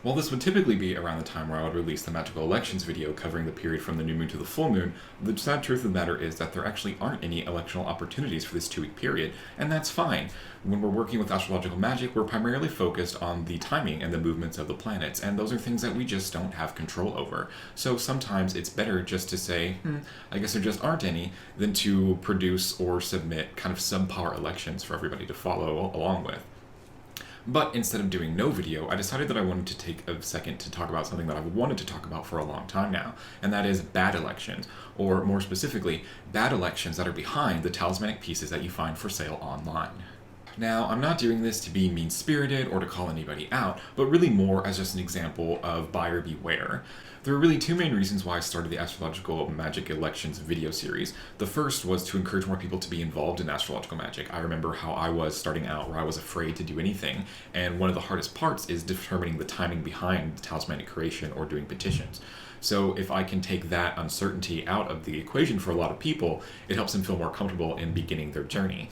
While this would typically be around the time where I would release the magical elections video covering the period from the new moon to the full moon, the sad truth of the matter is that there actually aren't any electional opportunities for this 2-week period, and that's fine. When we're working with astrological magic, we're primarily focused on the timing and the movements of the planets, and those are things that we just don't have control over. So sometimes it's better just to say, I guess there just aren't any, than to produce or submit kind of subpar elections for everybody to follow along with. But instead of doing no video, I decided that I wanted to take a second to talk about something that I've wanted to talk about for a long time now, and that is bad elections, or more specifically, bad elections that are behind the talismanic pieces that you find for sale online. Now, I'm not doing this to be mean-spirited or to call anybody out, but really more as just an example of buyer beware. There are really two main reasons why I started the Astrological Magic Elections video series. The first was to encourage more people to be involved in astrological magic. I remember how I was starting out where I was afraid to do anything, and one of the hardest parts is determining the timing behind the talismanic creation or doing petitions. So if I can take that uncertainty out of the equation for a lot of people, it helps them feel more comfortable in beginning their journey.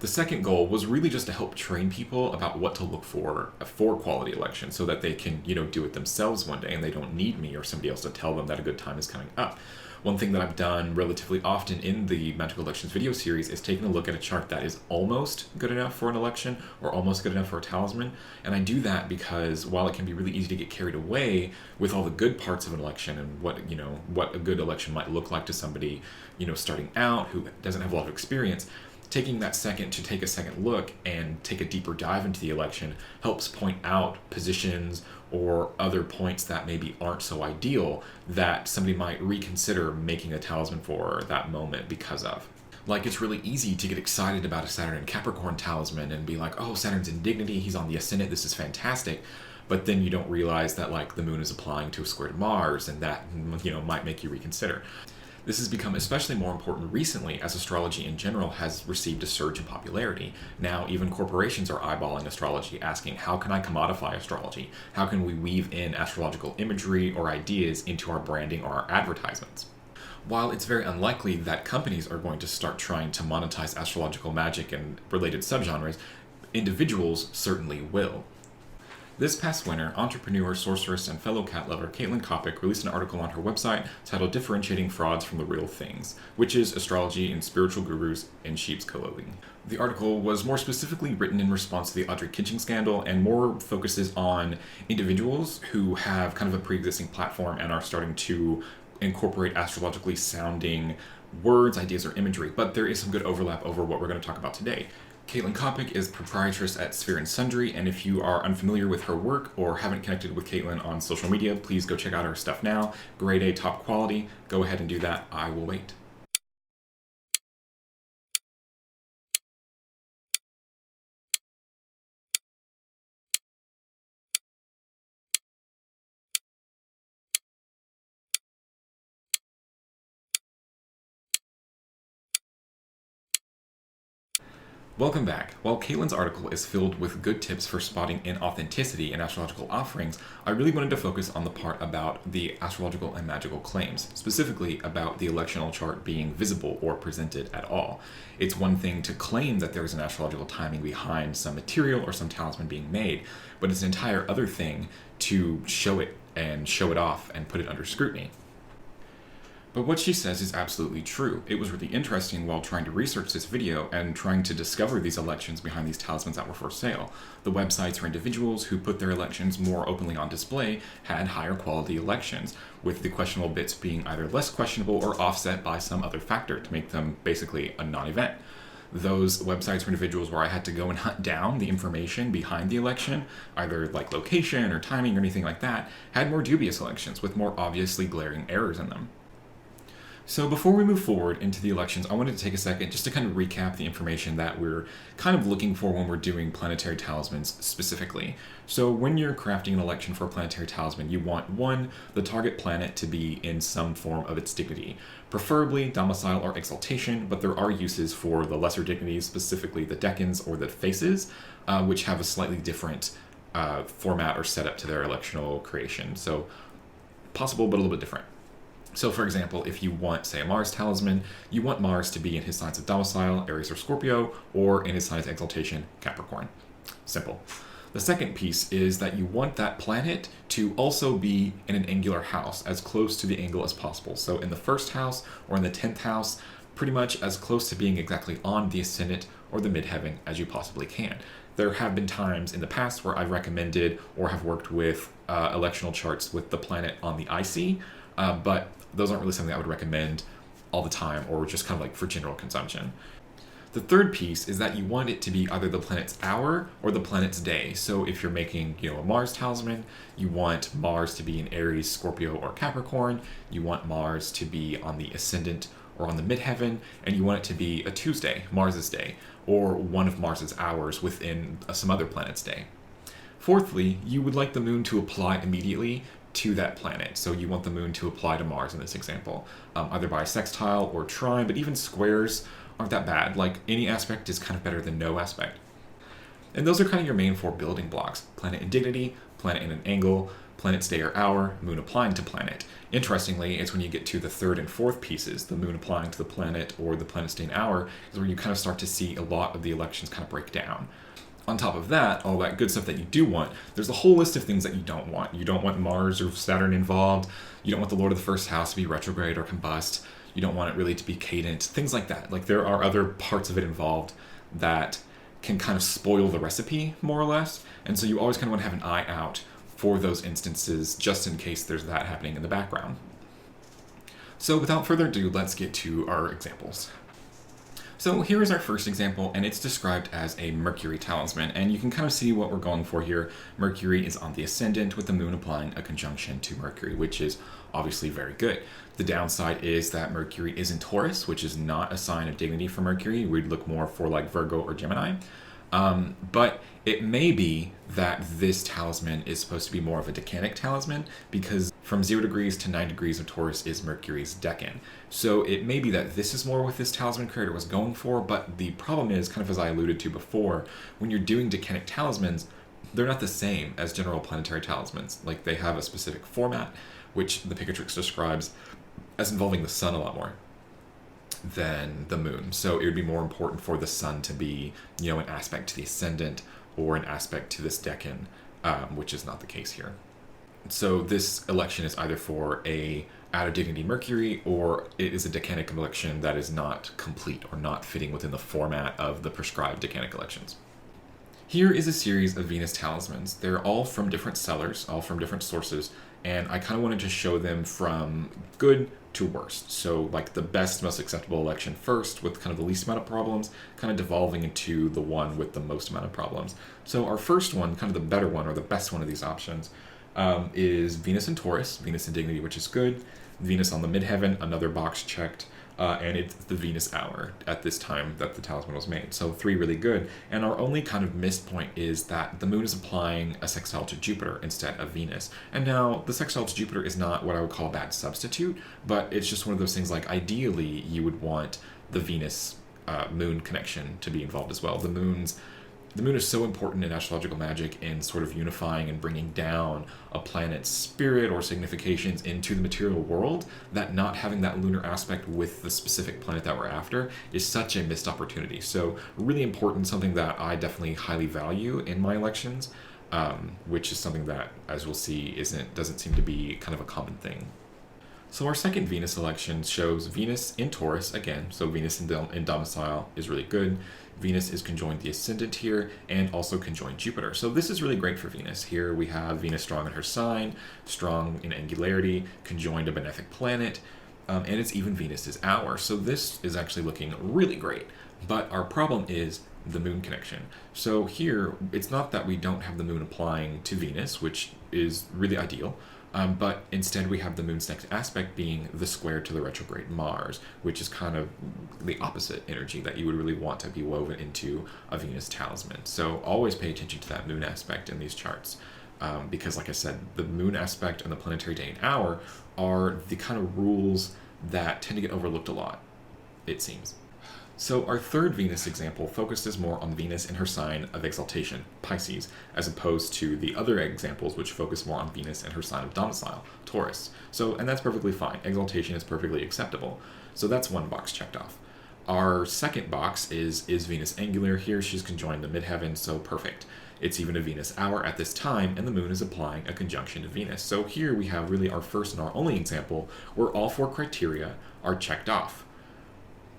The second goal was really just to help train people about what to look for quality elections so that they can, do it themselves one day and they don't need me or somebody else to tell them that a good time is coming up. One thing that I've done relatively often in the Magical Elections video series is taking a look at a chart that is almost good enough for an election or almost good enough for a talisman. And I do that because while it can be really easy to get carried away with all the good parts of an election and what a good election might look like to somebody, starting out who doesn't have a lot of experience, taking that second to take a second look and take a deeper dive into the election helps point out positions or other points that maybe aren't so ideal that somebody might reconsider making a talisman for that moment because of. Like, it's really easy to get excited about a Saturn and Capricorn talisman and be like, oh, Saturn's in dignity, he's on the ascendant, this is fantastic. But then you don't realize that, the moon is applying to a square to Mars, and that, might make you reconsider. This has become especially more important recently as astrology in general has received a surge in popularity. Now even corporations are eyeballing astrology, asking how can I commodify astrology? How can we weave in astrological imagery or ideas into our branding or our advertisements? While it's very unlikely that companies are going to start trying to monetize astrological magic and related subgenres, individuals certainly will. This past winter, entrepreneur, sorceress, and fellow cat lover Caitlin Kopic released an article on her website titled Differentiating Frauds from the Real Things, which is astrology and spiritual gurus in sheep's clothing. The article was more specifically written in response to the Audrey Kitching scandal and more focuses on individuals who have kind of a pre-existing platform and are starting to incorporate astrologically sounding words, ideas, or imagery, but there is some good overlap over what we're going to talk about today. Caitlin Kopic is proprietress at Sphere and Sundry, and if you are unfamiliar with her work or haven't connected with Caitlin on social media, please go check out her stuff now. Grade A, top quality. Go ahead and do that. I will wait. Welcome back. While Caitlin's article is filled with good tips for spotting inauthenticity in astrological offerings, I really wanted to focus on the part about the astrological and magical claims, specifically about the electional chart being visible or presented at all. It's one thing to claim that there is an astrological timing behind some material or some talisman being made, but it's an entire other thing to show it and show it off and put it under scrutiny. But what she says is absolutely true. It was really interesting while trying to research this video and trying to discover these elections behind these talismans that were for sale. The websites for individuals who put their elections more openly on display had higher quality elections, with the questionable bits being either less questionable or offset by some other factor to make them basically a non-event. Those websites for individuals where I had to go and hunt down the information behind the election, either like location or timing or anything like that, had more dubious elections with more obviously glaring errors in them. So before we move forward into the elections, I wanted to take a second just to kind of recap the information that we're kind of looking for when we're doing planetary talismans specifically. So when you're crafting an election for a planetary talisman, you want, one, the target planet to be in some form of its dignity, preferably domicile or exaltation, but there are uses for the lesser dignities, specifically the decans or the faces, which have a slightly different format or setup to their electional creation. So possible, but a little bit different. So for example, if you want, say, a Mars talisman, you want Mars to be in his signs of domicile, Aries or Scorpio, or in his signs of exaltation, Capricorn. Simple. The second piece is that you want that planet to also be in an angular house, as close to the angle as possible. So in the first house or in the 10th house, pretty much as close to being exactly on the ascendant or the midheaven as you possibly can. There have been times in the past where I've recommended or have worked with electional charts with the planet on the IC, but those aren't really something I would recommend all the time or just kind of like for general consumption. The third piece is that you want it to be either the planet's hour or the planet's day. So if you're making, a Mars talisman, you want Mars to be in Aries, Scorpio, or Capricorn. You want Mars to be on the ascendant or on the midheaven, and you want it to be a Tuesday, Mars's day, or one of Mars's hours within some other planet's day. Fourthly, you would like the moon to apply immediately to that planet. So you want the moon to apply to Mars in this example, either by a sextile or trine, but even squares aren't that bad. Like, any aspect is kind of better than no aspect. And those are kind of your main 4 building blocks: planet in dignity, planet in an angle, planet's day or hour, moon applying to planet. Interestingly, it's when you get to the third and fourth pieces, the moon applying to the planet or the planet's day and hour, is where you kind of start to see a lot of the elections kind of break down. On top of that, all that good stuff that you do want, there's a whole list of things that you don't want. You don't want Mars or Saturn involved. You don't want the Lord of the First House to be retrograde or combust. You don't want it really to be cadent, things like that. Like, there are other parts of it involved that can kind of spoil the recipe, more or less. And so you always kind of want to have an eye out for those instances, just in case there's that happening in the background. So without further ado, let's get to our examples. So here is our first example, and it's described as a Mercury talisman, and you can kind of see what we're going for here. Mercury is on the ascendant, with the moon applying a conjunction to Mercury, which is obviously very good. The downside is that Mercury is in Taurus, which is not a sign of dignity for Mercury. We'd look more for like Virgo or Gemini. But it may be that this talisman is supposed to be more of a decanic talisman, because from 0 degrees to 9 degrees of Taurus is Mercury's decan. So it may be that this is more what this talisman creator was going for, but the problem is, kind of as I alluded to before, when you're doing decanic talismans, they're not the same as general planetary talismans. Like, they have a specific format, which the Picatrix describes as involving the sun a lot more than the moon. So it would be more important for the sun to be, an aspect to the ascendant or an aspect to this decan, which is not the case here. So this election is either for a out of dignity Mercury, or it is a decanic election that is not complete or not fitting within the format of the prescribed decanic elections. Here is a series of Venus talismans. They're all from different sellers, all from different sources, and I kind of wanted to show them from good to worst. So like the best, most acceptable election first, with kind of the least amount of problems, kind of devolving into the one with the most amount of problems. So our first one, kind of the better one or the best one of these options, is Venus in Taurus, Venus in dignity, which is good. Venus on the midheaven, another box checked. And it's the Venus hour at this time that the talisman was made. So 3 really good. And our only kind of missed point is that the moon is applying a sextile to Jupiter instead of Venus. And now the sextile to Jupiter is not what I would call a bad substitute, but it's just one of those things, like, ideally you would want the Venus moon connection to be involved as well. The moon is so important in astrological magic in sort of unifying and bringing down a planet's spirit or significations into the material world, that not having that lunar aspect with the specific planet that we're after is such a missed opportunity. So really important, something that I definitely highly value in my elections, which is something that, as we'll see, doesn't seem to be kind of a common thing. So our second Venus election shows Venus in Taurus again. So Venus in domicile is really good. Venus is conjoined the ascendant here, and also conjoined Jupiter. So this is really great for Venus. Here we have Venus strong in her sign, strong in angularity, conjoined a benefic planet, and it's even Venus's hour. So this is actually looking really great. But our problem is the moon connection. So here, it's not that we don't have the moon applying to Venus, which is really ideal, but instead we have the moon's next aspect being the square to the retrograde Mars, which is kind of the opposite energy that you would really want to be woven into a Venus talisman. So always pay attention to that moon aspect in these charts, because like I said, the moon aspect and the planetary day and hour are the kind of rules that tend to get overlooked a lot, it seems. So our third Venus example focuses more on Venus in her sign of exaltation, Pisces, as opposed to the other examples which focus more on Venus in her sign of domicile, Taurus. And that's perfectly fine. Exaltation is perfectly acceptable. So that's one box checked off. Our second box is Venus angular. Here she's conjoined the midheaven, so perfect. It's even a Venus hour at this time, and the moon is applying a conjunction to Venus. So here we have really our first and our only example where all 4 criteria are checked off.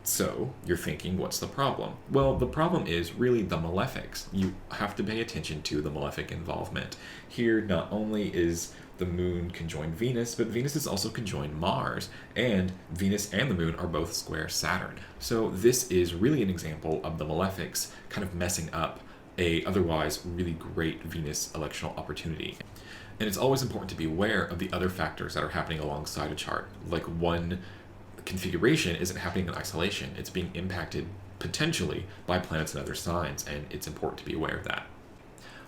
So you're thinking, what's the problem? Well, the problem is really the malefics. You have to pay attention to the malefic involvement. Here, not only is the moon conjoined Venus, but Venus is also conjoined Mars, and Venus and the moon are both square Saturn. So this is really an example of the malefics kind of messing up a otherwise really great Venus electional opportunity. And it's always important to be aware of the other factors that are happening alongside a chart. Like, one configuration isn't happening in isolation. It's being impacted potentially by planets and other signs, and it's important to be aware of that.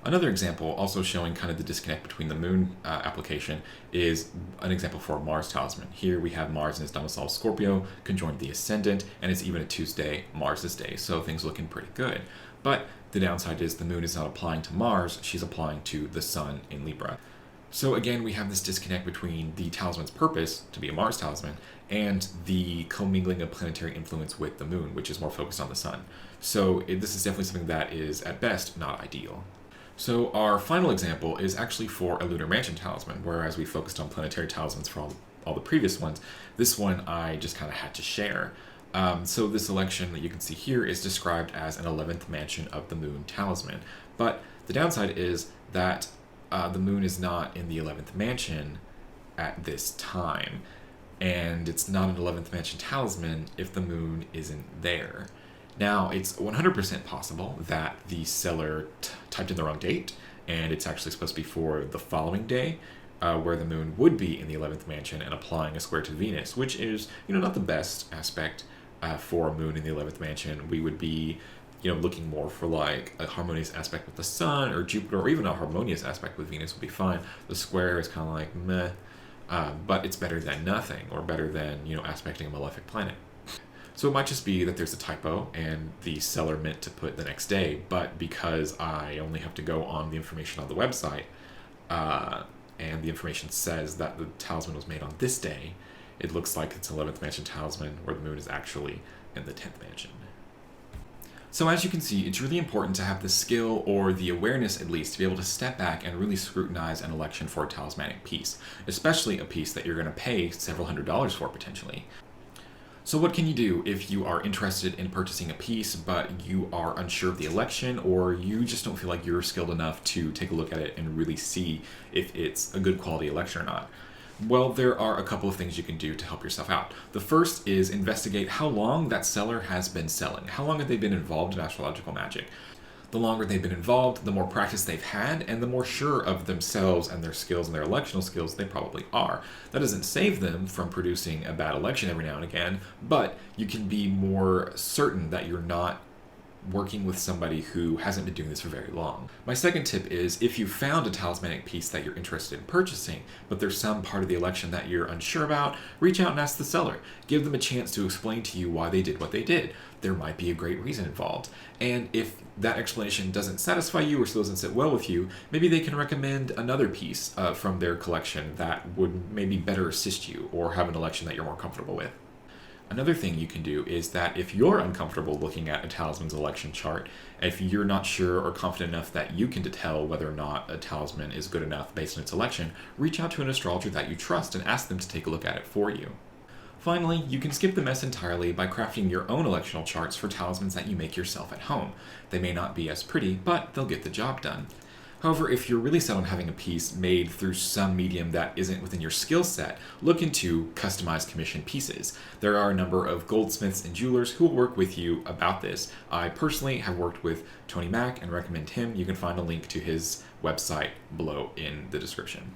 Another example, also showing kind of the disconnect between the moon application, is an example for a Mars talisman. Here we have Mars in his domicile Scorpio, conjoined the ascendant, and it's even a Tuesday, Mars's day, so things looking pretty good. But the downside is the moon is not applying to Mars, she's applying to the sun in Libra. So again, we have this disconnect between the talisman's purpose, to be a Mars talisman, and the commingling of planetary influence with the moon, which is more focused on the sun. So this is definitely something that is, at best, not ideal. So our final example is actually for a lunar mansion talisman, whereas we focused on planetary talismans for all the previous ones. This one I just kind of had to share. So this election that you can see here is described as an 11th mansion of the moon talisman. But the downside is that the moon is not in the 11th mansion at this time. And it's not an 11th mansion talisman if the moon isn't there. Now, it's 100% possible that the seller typed in the wrong date, and it's actually supposed to be for the following day, where the moon would be in the 11th mansion and applying a square to Venus, which is, not the best aspect for a moon in the 11th mansion. We would be, looking more for like a harmonious aspect with the sun or Jupiter, or even a harmonious aspect with Venus would be fine. The square is kind of like meh, but it's better than nothing, or better than, aspecting a malefic planet. So it might just be that there's a typo and the seller meant to put the next day, but because I only have to go on the information on the website, and the information says that the talisman was made on this day, it looks like it's an 11th mansion talisman where the moon is actually in the 10th mansion. So as you can see, it's really important to have the skill, or the awareness at least, to be able to step back and really scrutinize an election for a talismanic piece, especially a piece that you're going to pay several $100s for potentially. So what can you do if you are interested in purchasing a piece, but you are unsure of the election, or you just don't feel like you're skilled enough to take a look at it and really see if it's a good quality election or not? Well, there are a couple of things you can do to help yourself out. The first is investigate how long that seller has been selling. How long have they been involved in astrological magic? The longer they've been involved, the more practice they've had, and the more sure of themselves and their skills and their electional skills they probably are. That doesn't save them from producing a bad election every now and again, but you can be more certain that you're not working with somebody who hasn't been doing this for very long. My second tip is, if you found a talismanic piece that you're interested in purchasing, but there's some part of the election that you're unsure about, reach out and ask the seller. Give them a chance to explain to you why they did what they did. There might be a great reason involved. And if that explanation doesn't satisfy you or still doesn't sit well with you, maybe they can recommend another piece from their collection that would maybe better assist you, or have an election that you're more comfortable with. Another thing you can do is that if you're uncomfortable looking at a talisman's election chart, if you're not sure or confident enough that you can tell whether or not a talisman is good enough based on its election, reach out to an astrologer that you trust and ask them to take a look at it for you. Finally, you can skip the mess entirely by crafting your own electional charts for talismans that you make yourself at home. They may not be as pretty, but they'll get the job done. However, if you're really set on having a piece made through some medium that isn't within your skill set, look into customized commission pieces. There are a number of goldsmiths and jewelers who will work with you about this. I personally have worked with Tony Mack and recommend him. You can find a link to his website below in the description.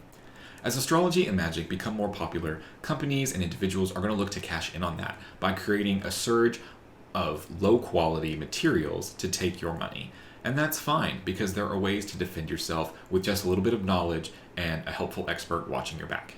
As astrology and magic become more popular, companies and individuals are going to look to cash in on that by creating a surge of low-quality materials to take your money. And that's fine, because there are ways to defend yourself with just a little bit of knowledge and a helpful expert watching your back.